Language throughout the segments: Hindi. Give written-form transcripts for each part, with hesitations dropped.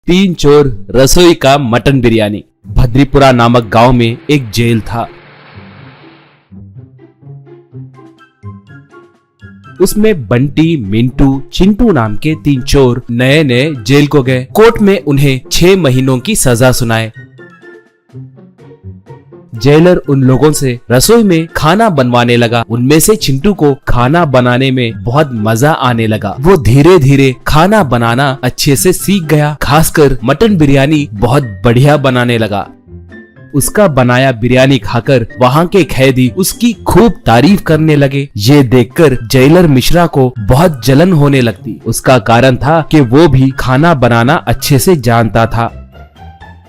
तीन चोर रसोई का मटन बिरयानी। भद्रीपुरा नामक गांव में एक जेल था। उसमें बंटी, मिंटू, चिंटू नाम के तीन चोर नए नए जेल को गए। कोर्ट में उन्हें 6 महीनों की सजा सुनाए। जेलर उन लोगों से रसोई में खाना बनवाने लगा। उनमें से चिंटू को खाना बनाने में बहुत मजा आने लगा। वो धीरे धीरे खाना बनाना अच्छे से सीख गया। खासकर मटन बिरयानी बहुत बढ़िया बनाने लगा। उसका बनाया बिरयानी खाकर वहाँ के कैदी उसकी खूब तारीफ करने लगे। ये देखकर जेलर मिश्रा को बहुत जलन होने लगती। उसका कारण था कि वो भी खाना बनाना अच्छे से जानता था।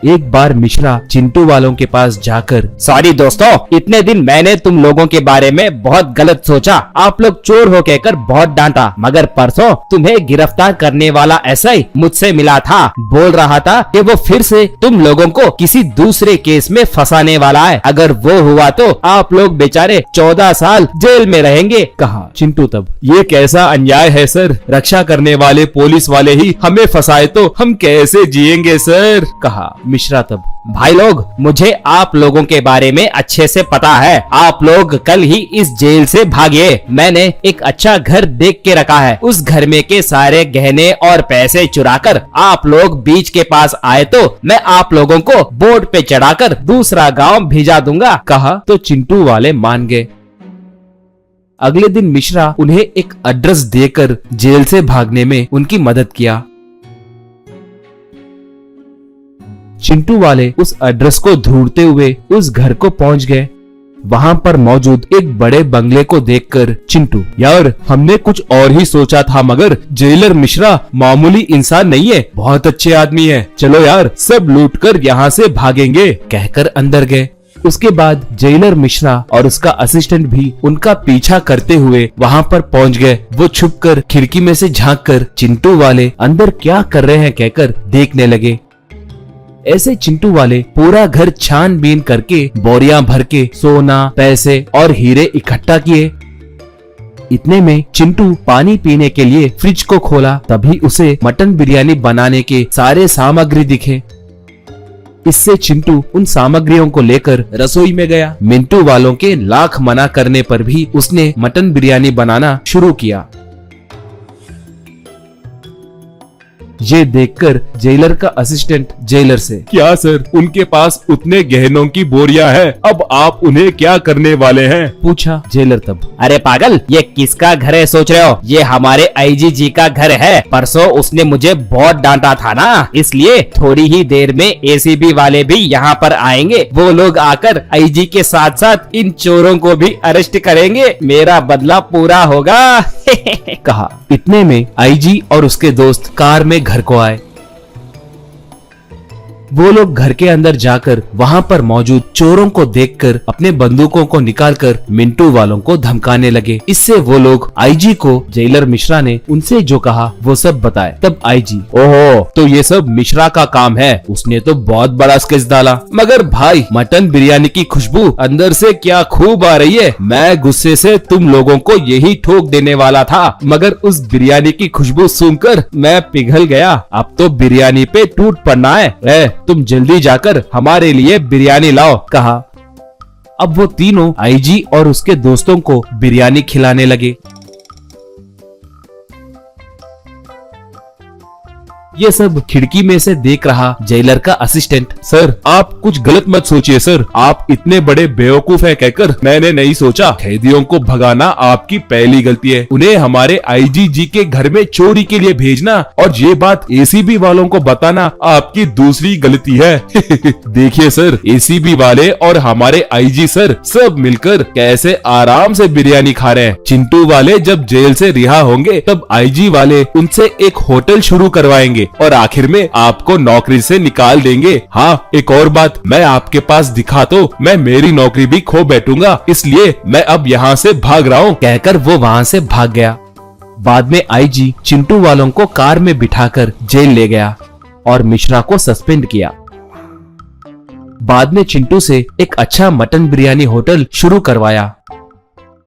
एक बार मिश्रा चिंटू वालों के पास जाकर, सॉरी दोस्तों, इतने दिन मैंने तुम लोगों के बारे में बहुत गलत सोचा। आप लोग चोर हो कहकर बहुत डांटा, मगर परसों तुम्हें गिरफ्तार करने वाला एसआई मुझसे मिला था। बोल रहा था कि वो फिर से तुम लोगों को किसी दूसरे केस में फंसाने वाला है। अगर वो हुआ तो आप लोग बेचारे 14 साल जेल में रहेंगे, कहा चिंटू तब। ये कैसा अन्याय है सर, रक्षा करने वाले पुलिस वाले ही हमें फंसाए तो हम कैसे जिएंगे सर, कहा मिश्रा तब। भाई लोग, मुझे आप लोगों के बारे में अच्छे से पता है। आप लोग कल ही इस जेल से भागे। मैंने एक अच्छा घर देख के रखा है। उस घर में के सारे गहने और पैसे चुराकर आप लोग बीच के पास आए तो मैं आप लोगों को बोट पे चढ़ाकर दूसरा गांव भेजा दूंगा, कहा तो चिंटू वाले मान गए। अगले दिन मिश्रा उन्हें एक एड्रेस देकर जेल से भागने में उनकी मदद किया। चिंटू वाले उस एड्रेस को ढूंढते हुए उस घर को पहुंच गए। वहां पर मौजूद एक बड़े बंगले को देखकर चिंटू, यार हमने कुछ और ही सोचा था, मगर जेलर मिश्रा मामूली इंसान नहीं है, बहुत अच्छे आदमी है। चलो यार सब लूटकर यहाँ से भागेंगे, कहकर अंदर गए। उसके बाद जेलर मिश्रा और उसका असिस्टेंट भी उनका पीछा करते हुए वहां पर पहुंच गए। वो छुपकर खिड़की में से झांककर चिंटू वाले अंदर क्या कर रहे हैं कहकर देखने लगे। ऐसे चिंटू वाले पूरा घर छानबीन करके बोरियां भर के सोना, पैसे और हीरे इकट्ठा किए। इतने में चिंटू पानी पीने के लिए फ्रिज को खोला। तभी उसे मटन बिरयानी बनाने के सारे सामग्री दिखे। इससे चिंटू उन सामग्रियों को लेकर रसोई में गया। मिंटू वालों के लाख मना करने पर भी उसने मटन बिरयानी बनाना शुरू किया। ये देखकर जेलर का असिस्टेंट जेलर से, क्या सर उनके पास उतने गहनों की बोरियां हैं, अब आप उन्हें क्या करने वाले हैं, पूछा जेलर तब। अरे पागल, ये किसका घर है सोच रहे हो? ये हमारे आईजी जी का घर है। परसों उसने मुझे बहुत डांटा था ना, इसलिए थोड़ी ही देर में एसीबी वाले भी यहाँ पर आएंगे। वो लोग आकर आईजी के साथ साथ इन चोरों को भी अरेस्ट करेंगे। मेरा बदला पूरा होगा, कहा। इतने में आईजी और उसके दोस्त कार में घर को आए। वो लोग घर के अंदर जाकर वहां पर मौजूद चोरों को देखकर अपने बंदूकों को निकालकर मिंटू वालों को धमकाने लगे। इससे वो लोग आईजी को जेलर मिश्रा ने उनसे जो कहा वो सब बताए। तब आईजी, ओहो, तो ये सब मिश्रा का काम है, उसने तो बहुत बड़ा स्केच डाला। मगर भाई मटन बिरयानी की खुशबू अंदर से क्या खूब आ रही है। मैं गुस्से से तुम लोगों को यही ठोक देने वाला था, मगर उस बिरयानी की खुशबू सुनकर मैं पिघल गया। अब तो बिरयानी पे टूट पड़ना है। तुम जल्दी जाकर हमारे लिए बिरयानी लाओ, कहा। अब वो तीनों आईजी और उसके दोस्तों को बिरयानी खिलाने लगे। ये सब खिड़की में से देख रहा जेलर का असिस्टेंट, सर आप कुछ गलत मत सोचिए सर, आप इतने बड़े बेवकूफ हैं कहकर मैंने नहीं सोचा। कैदियों को भगाना आपकी पहली गलती है, उन्हें हमारे आईजी जी के घर में चोरी के लिए भेजना और ये बात एसीबी वालों को बताना आपकी दूसरी गलती है। देखिए सर, एसीबी वाले और हमारे आईजी सर सब मिलकर कैसे आराम से बिरयानी खा रहे हैं। चिंटू वाले जब जेल से रिहा होंगे तब आईजी वाले उनसे एक होटल शुरू करवाएंगे और आखिर में आपको नौकरी से निकाल देंगे। हाँ, एक और बात, मैं आपके पास दिखा तो मैं मेरी नौकरी भी खो बैठूंगा, इसलिए मैं अब यहाँ से भाग रहा हूँ, कहकर वो वहाँ से भाग गया। बाद में आईजी चिंटू वालों को कार में बिठाकर जेल ले गया और मिश्रा को सस्पेंड किया। बाद में चिंटू से एक अच्छा मटन बिरयानी होटल शुरू करवाया।